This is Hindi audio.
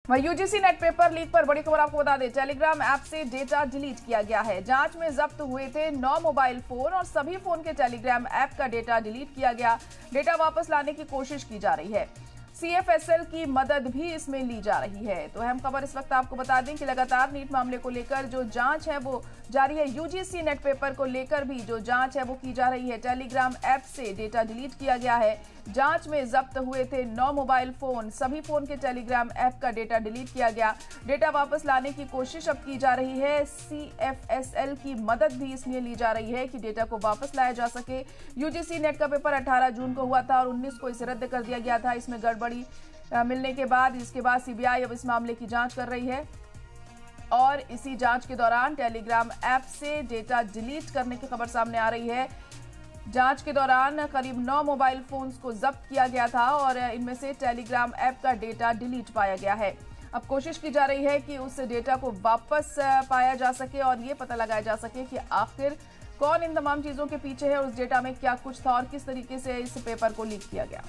वहीं यूजीसी नेट पेपर लीक पर बड़ी खबर आपको बता दें, टेलीग्राम ऐप से डेटा डिलीट किया गया है। जांच में जब्त हुए थे 9 मोबाइल फोन और सभी फोन के टेलीग्राम ऐप का डेटा डिलीट किया गया। डेटा वापस लाने की कोशिश की जा रही है। CFSL की मदद भी इसमें ली जा रही है। तो अहम खबर इस वक्त आपको बता दें कि लगातार नीट मामले को लेकर जो जांच है वो जारी है। यूजीसी नेट पेपर को लेकर भी जो जांच है वो की जा रही है। टेलीग्राम ऐप से डेटा डिलीट किया गया है। जांच में जब्त हुए थे 9 मोबाइल फोन, सभी फोन के टेलीग्राम ऐप का डेटा डिलीट किया गया। डेटा वापस लाने की कोशिश अब की जा रही है। CFSL की मदद भी इसलिए ली जा रही है कि डेटा को वापस लाया जा सके। यूजीसी नेट का पेपर 18 जून को हुआ था और 19 को इसे रद्द कर दिया गया था। इसमें गड़बड़ी मिलने के बाद इसके बाद CBI अब इस मामले की जांच कर रही है और इसी जांच के दौरान टेलीग्राम ऐप से डेटा डिलीट करने की खबर सामने आ रही है। जांच के दौरान करीब 9 मोबाइल फोन्स को जब्त किया गया था और इनमें से टेलीग्राम ऐप का डेटा डिलीट पाया गया है। अब कोशिश की जा रही है कि उस डेटा को वापस पाया जा सके और ये पता लगाया जा सके कि आखिर कौन इन तमाम चीजों के पीछे है और उस डेटा में क्या कुछ था और किस तरीके से इस पेपर को लीक किया गया।